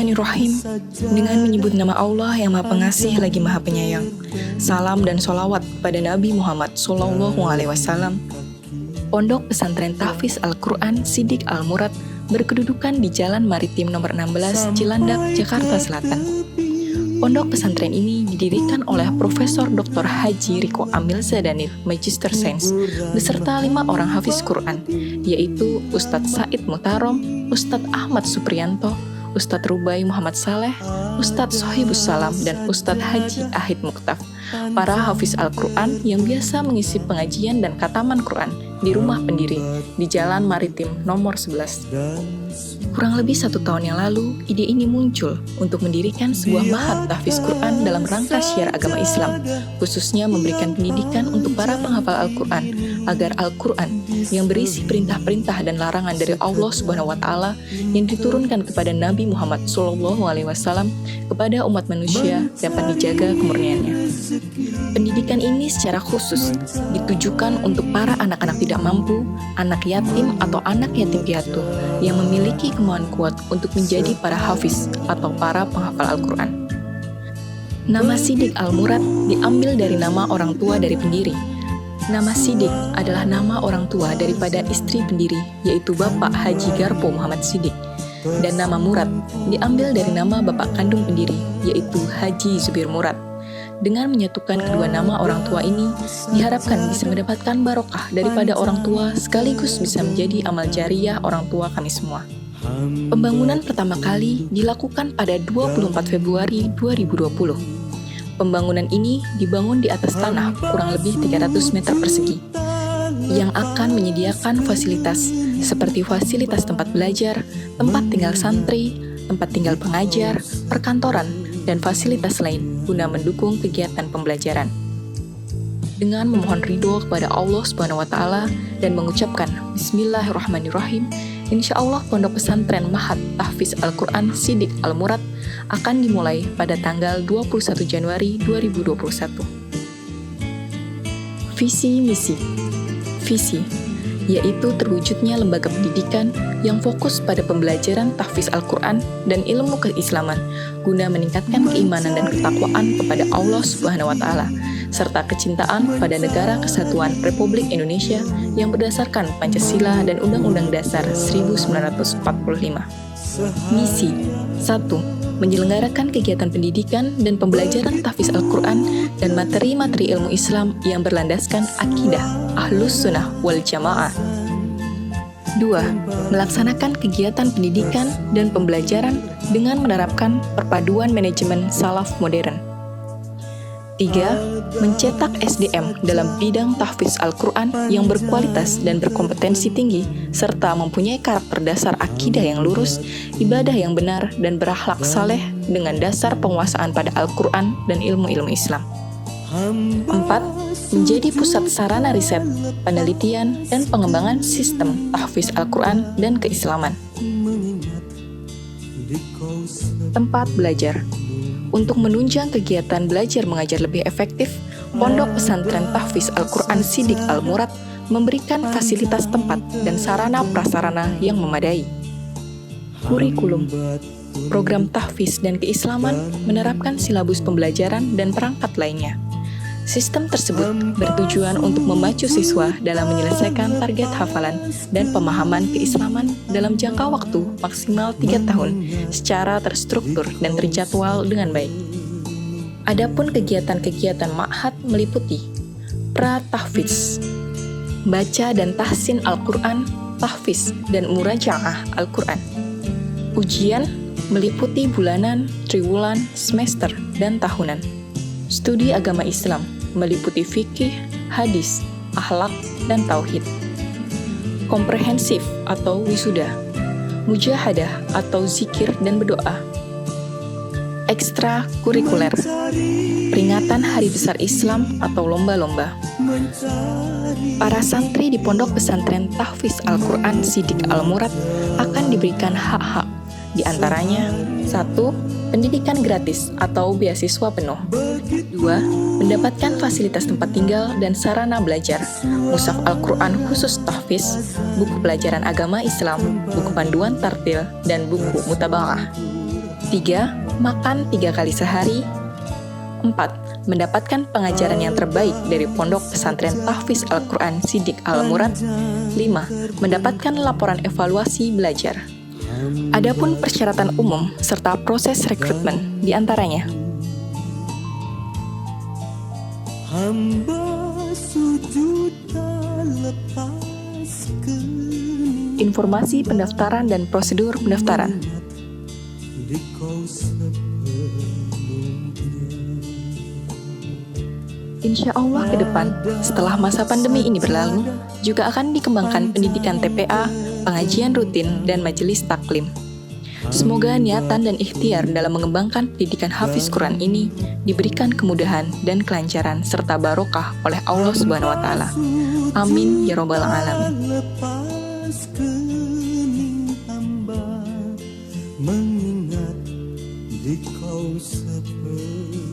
Bismillahirrahmanirrahim. Dengan menyebut nama Allah yang Maha Pengasih lagi Maha Penyayang. Salam dan sholawat pada Nabi Muhammad SAW. Pondok Pesantren Tahfiz Al-Quran Siddiq Al-Murad berkedudukan di Jalan Maritim nomor 16 Cilandak, Jakarta Selatan. Pondok pesantren ini didirikan oleh Profesor Dr. Haji Riko Amil Zadanil, Magister Sains, beserta 5 orang hafiz Quran, yaitu Ustadz Said Mutarom, Ustadz Ahmad Supriyanto, Ustadz Rubai Muhammad Saleh, Ustadz Sohibus Salam, dan Ustadz Haji Ahid Muktaf, para hafiz Al-Quran yang biasa mengisi pengajian dan khataman Quran di rumah pendiri di Jalan Maritim nomor 11. Kurang lebih 1 tahun yang lalu, ide ini muncul untuk mendirikan sebuah ma'had tahfiz Quran dalam rangka syiar agama Islam, khususnya memberikan pendidikan untuk para penghafal Al-Quran, agar Al-Quran yang berisi perintah-perintah dan larangan dari Allah Subhanahu wa Ta'ala yang diturunkan kepada Nabi Muhammad SAW kepada umat manusia dapat dijaga kemurniannya. Pendidikan ini secara khusus ditujukan untuk para anak-anak tidak mampu, anak yatim atau anak yatim piatu yang memiliki kemauan kuat untuk menjadi para hafiz atau para penghafal Al-Quran. Nama Siddiq Al-Murad diambil dari nama orang tua dari pendiri. Nama Siddiq adalah nama orang tua daripada istri pendiri, yaitu Bapak Haji Garpo Muhammad Siddiq. Dan nama Murad diambil dari nama bapak kandung pendiri, yaitu Haji Zubir Murad. Dengan menyatukan kedua nama orang tua ini, diharapkan bisa mendapatkan barokah daripada orang tua sekaligus bisa menjadi amal jariah orang tua kami semua. Pembangunan pertama kali dilakukan pada 24 Februari 2020. Pembangunan ini dibangun di atas tanah kurang lebih 300 meter persegi, yang akan menyediakan fasilitas seperti fasilitas tempat belajar, tempat tinggal santri, tempat tinggal pengajar, perkantoran, dan fasilitas lain guna mendukung kegiatan pembelajaran. Dengan memohon ridho kepada Allah Subhanahu wa Ta'ala dan mengucapkan Bismillahirrahmanirrahim, insya Allah Pondok Pesantren Ma'had Tahfiz Al-Quran Siddiq Al-Murad akan dimulai pada tanggal 21 Januari 2021. Visi misi. Visi yaitu terwujudnya lembaga pendidikan yang fokus pada pembelajaran tahfiz Al-Quran dan ilmu keislaman guna meningkatkan keimanan dan ketakwaan kepada Allah Subhanahu wa Ta'ala serta kecintaan pada Negara Kesatuan Republik Indonesia yang berdasarkan Pancasila dan Undang-Undang Dasar 1945. Misi 1. Menyelenggarakan kegiatan pendidikan dan pembelajaran tahfiz Al-Quran dan materi-materi ilmu Islam yang berlandaskan akidah Ahlus Sunnah wal Jamaah. 2. Melaksanakan kegiatan pendidikan dan pembelajaran dengan menerapkan perpaduan manajemen salaf modern. 3. Mencetak SDM dalam bidang tahfiz Al-Quran yang berkualitas dan berkompetensi tinggi, serta mempunyai karakter dasar akidah yang lurus, ibadah yang benar, dan berakhlak saleh dengan dasar penguasaan pada Al-Quran dan ilmu-ilmu Islam. 4. Menjadi pusat sarana riset, penelitian, dan pengembangan sistem tahfiz Al-Quran dan keislaman. Tempat belajar. Untuk menunjang kegiatan belajar mengajar lebih efektif, Pondok Pesantren Tahfiz Al-Quran Siddiq Al-Murad memberikan fasilitas tempat dan sarana prasarana yang memadai. Kurikulum. Program tahfiz dan keislaman menerapkan silabus pembelajaran dan perangkat lainnya. Sistem tersebut bertujuan untuk memacu siswa dalam menyelesaikan target hafalan dan pemahaman keislaman dalam jangka waktu maksimal 3 tahun secara terstruktur dan terjadwal dengan baik. Adapun kegiatan-kegiatan ma'had meliputi pra-tahfiz, baca dan tahsin Al-Quran, tahfiz dan murajaah Al-Quran. Ujian meliputi bulanan, triwulan, semester, dan tahunan. Studi agama Islam meliputi fikih, hadis, akhlak, dan tauhid. Komprehensif atau wisuda, mujahadah atau zikir dan berdoa. Ekstra kurikuler, peringatan Hari Besar Islam atau lomba-lomba. Para santri di Pondok Pesantren Tahfiz Al-Quran Siddiq Al-Murad akan diberikan hak-hak, di antaranya 1. Pendidikan gratis atau beasiswa penuh. 2. Mendapatkan fasilitas tempat tinggal dan sarana belajar, mushaf Al-Quran khusus tahfiz, buku pelajaran agama Islam, buku panduan tartil, dan buku mutabaah. 3. Makan 3 kali sehari. 4. Mendapatkan pengajaran yang terbaik dari Pondok Pesantren Tahfiz Al-Quran Siddiq Al-Murad. 5. Mendapatkan laporan evaluasi belajar. Adapun persyaratan umum serta proses rekrutmen diantaranya: informasi pendaftaran dan prosedur pendaftaran. Insya Allah ke depan, setelah masa pandemi ini berlalu, juga akan dikembangkan pendidikan TPA, pengajian rutin, dan majelis taklim. Semoga niatan dan ikhtiar dalam mengembangkan pendidikan Hafiz Quran ini diberikan kemudahan dan kelancaran serta barokah oleh Allah Subhanahu wa Ta'ala. Amin ya Rabbal 'Alamin. Mengingat di kau sepenuhnya.